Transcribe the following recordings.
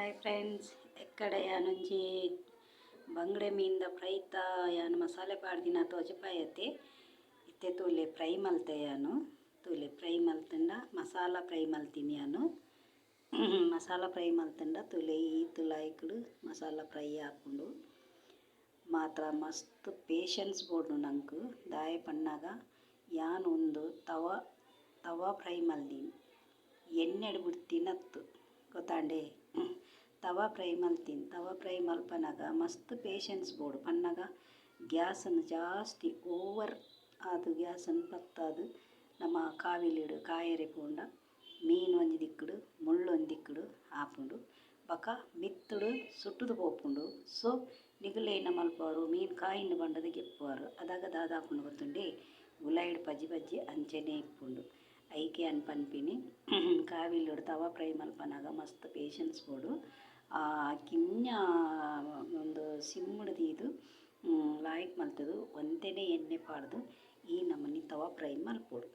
Hi friends, ಎಕ್ಕಡೆ ಯಾನುಂಜಿ ಬಂಗಡೆ ಮೀನ್ದ ಫ್ರೈತ ಯಾನು ಮಸಾಲೆ ಪಾಡ್ದಿನ ತೋಜಪಾಯತೆ ಇತ್ತೆ ತೂಲೆ ಫ್ರೈ ಮಲ್ತೆ ಯಾನು ತೂಲೆ ಫ್ರೈ ಮಲ್ತಂಡ ಮಸಾಲ ಫ್ರೈ ಮಲ್ತೀನಿ ಯಾನು ಮಸಾಲ ಫ್ರೈ ಮಲ್ತಂಡ ತೂಲೆ ಈತು ಲಾಯ್ಕುಡು ಮಸಾಲ ಫ್ರೈ ಹಾಕೊಂಡು ಮಾತ್ರ ಮಸ್ತ್ ಪೇಷನ್ಸ್ ಬೋಡು ನಂಕು ದಾಯ ಪಣ್ಣಾಗ ಯಾನು ಒಂದು ತವ ಫ್ರೈ ಮಲ್ದೀನಿ ಎಣ್ಣೆಡು ಬಿಡ್ತೀನತ್ತು ಗೊತ್ತಾಂಡೆ ತವ ಫ್ರೈ ಮಲ್ತೀನಿ. ತವ ಫ್ರೈ ಮಲ್ಪನಾಗ ಮಸ್ತ್ ಪೇಷನ್ಸ್ ಬೋಡು ಪನ್ನಾಗ ಗ್ಯಾಸನ್ನು ಜಾಸ್ತಿ ಓವರ್ ಅದು ಗ್ಯಾಸನ್ನು ಪತ್ತಾದು ನಮ್ಮ ಕಾವಿಲಿಡು ಕಾಯರೆ ಪೋಂಡ ಮೀನು ಒಂಜಿ ದಿಕ್ಕುಡು ಮುಳ್ಳು ಒಂದು ದಿಕ್ಕುಡು ಆಪುಂಡು ಬೊಕ ಮಿತ್ತುಡು ಸುಟ್ಟುದು ಪೋಪುಂಡು. ಸೊ ನಿಗುಲೇನ ಮಲ್ಪವರು ಮೀನು ಕಾಯಿಂದ ಬಂಡದ ಗೆಪ್ಪುವರು ಅದಾಗ ದಾದಾಪುಂಡು ಗೊತ್ತುಂಡೆ ಉಲಾಯಿಡು ಪಜ್ಜಿ ಅಂಚೆನೆ ಇಪ್ಪುಂಡು ಐಕೆ ಅನ್ಪನ್ಪಿನಿ ಕಾವಿಲಿಡು ತವ ಫ್ರೈ ಮಲ್ಪನಾಗ ಮಸ್ತ್ ಪೇಷನ್ಸ್ ಬೋಡು ಕಿನ್ಯ ಒಂದು ಸಿಮ್ಮುಡು ತೀದು ಲಾಯ್ಕ್ ಮಲ್ತದು ಒಂತೆನೇ ಎಣ್ಣೆ ಪಾಡ್ದು ಈ ನಮೂನಿ ತವ ಫ್ರೈ ಮಲ್ಪೋಡು.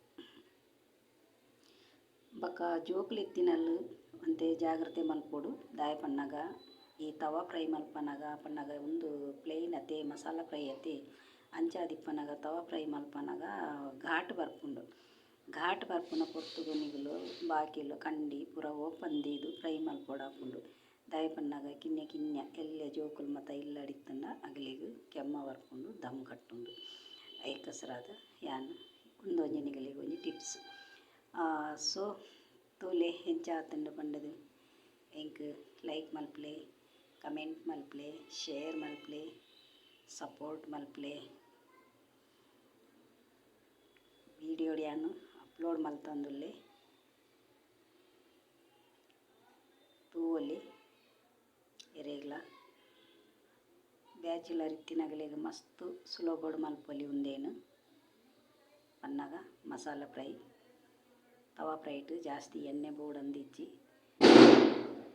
ಬೊಕ ಜೋಕುಲೆತ್ತಿನಲ್ಲು ಒಂತೆ ಜಾಗ್ರತೆ ಮಲ್ಪೋಡು ದಾಯ ಪನ್ನಾಗ ಈ ತವ ಫ್ರೈ ಮಲ್ಪನಾಗ ಪನ್ನಾಗ ಒಂದು ಪ್ಲೇನ್ ಅತೆ ಮಸಾಲ ಫ್ರೈ ಅತೆ ಅಂಚಾದಿಪ್ಪನಾಗ ತವ ಫ್ರೈ ಮಲ್ಪನಾಗ ಘಾಟ್ ಬರ್ಪುಂಡು. ಘಾಟ್ ಬರ್ಪುನ ಪೊರ್ತುಗು ನಿಗುಲು ಬಾಕಿಲು ಕಂಡಿ ಪೂರ ಓಪಂದೀದು ಫ್ರೈ ಮಲ್ಪೋಡಾಪುಂಡು ದಾಯ ಪನ್ನಾಗ ಕಿನ್ಯ ಎಲ್ಲ ಜೋಕುಲು ಮತ ಇಲ್ಲಡಿತ್ತಂಡ ಅಗಲಿಗು ಕೆಮ್ಮ ಬರ್ಪುಂಡು ದಮ್ ಕಟ್ಟುಂಡು ಐಕಸ್ರಾದ ಯಾನು ಕುಂದೊಂಜಿ ನಿಗಲಿಗೆ ಒಂಜಿ ಟಿಪ್ಸ್. ಸೊ ತೂಲೆ ಹೆಂಚಾತಂಡು ಪಂಡದು ಎಂಕ್ ಲೈಕ್ ಮಲ್ಪಲೆ, ಕಮೆಂಟ್ ಮಲ್ಪಲೆ, ಶೇರ್ ಮಲ್ಪಲೆ, ಸಪೋರ್ಟ್ ಮಲ್ಪಲೆ. ವಿಡಿಯೋಡು ಯಾನು ಅಪ್ಲೋಡ್ ಮಲ್ತಂದುಲ್ಲೆ ತೂವೊಲಿ ಎರೆಗ್ಲ ಬ್ಯಾಚುಲರ್ ಇತ್ತಿನಗಲೆಗ್ ಮಸ್ತ್ ಸುಲಭೋಡು ಮಲ್ಪೊಲಿ ಉಂದೇನು ಪನ್ನಾಗ ಮಸಾಲ ಫ್ರೈ ತವ ಫ್ರೈಟ್ ಜಾಸ್ತಿ ಎಣ್ಣೆ ಬೋಡಂದಿಜ್ಜಿ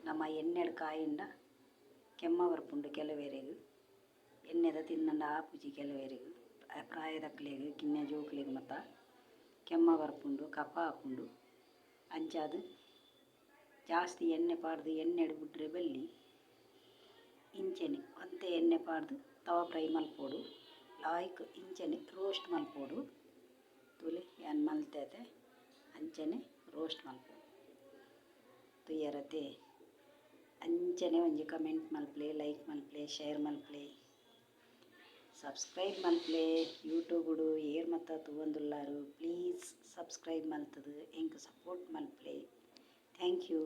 ನಮ್ಮ ಎಣ್ಣೆಡು ಕಾಯಿಂದ ಕೆಮ್ಮ ಬರ್ಪುಂಡು ಕೆಲವೆರೆಗ್ ಎಣ್ಣೆದ ತಿನ್ನಂಡ ಆಪುಜಿ ಕೆಲವೆರೆಗ್ ಪ್ರಾಯದಕ್ಲೆಗ್ ಕಿನ್ನೆ ಜೋಕ್ಲೆಗ್ ಮತ ಕೆಮ್ಮ ಬರ್ಪುಂಡು ಕಫ ಆಪುಂಡು ಅಂಚಾದು ಜಾಸ್ತಿ ಎಣ್ಣೆ ಪಾಡ್ದು ಎಣ್ಣೆಡು ಬಿಡ್ರೆ ಬಲ್ಲಿ ಇಂಚೆನೆ ಒಂತೆ ಎಣ್ಣೆ ಪಾಡ್ದು ತವ ಫ್ರೈ ಮಲ್ಪೋಡು ಲಾಯ್ಕ್ ಇಂಚನೆ ರೋಸ್ಟ್ ಮಲ್ಪೋಡು ತೂಲೆ ಯಾನ್ ಮಲ್ತೇತೆ ಅಂಚನೆ ರೋಸ್ಟ್ ಮಲ್ಪೋಡು ತುಯ್ಯರತೆ ಅಂಚನೆ ಒಂಜಿ ಕಮೆಂಟ್ ಮಲ್ಪಲೆ, ಲೈಕ್ ಮಲ್ಪಲೆ, ಶೇರ್ ಮಲ್ಪಲೆ, ಸಬ್ಸ್ಕ್ರೈಬ್ ಮಲ್ಪಲೆ. ಯೂಟ್ಯೂಬುಡು ಏರ್ ಮತ ತೂವೊಂದುಲ್ಲಾರು ಪ್ಲೀಸ್ ಸಬ್ಸ್ಕ್ರೈಬ್ ಮಲ್ತದು ಎಂಕ್ ಸಪೋರ್ಟ್ ಮಲ್ಪಲೆ. Thank you.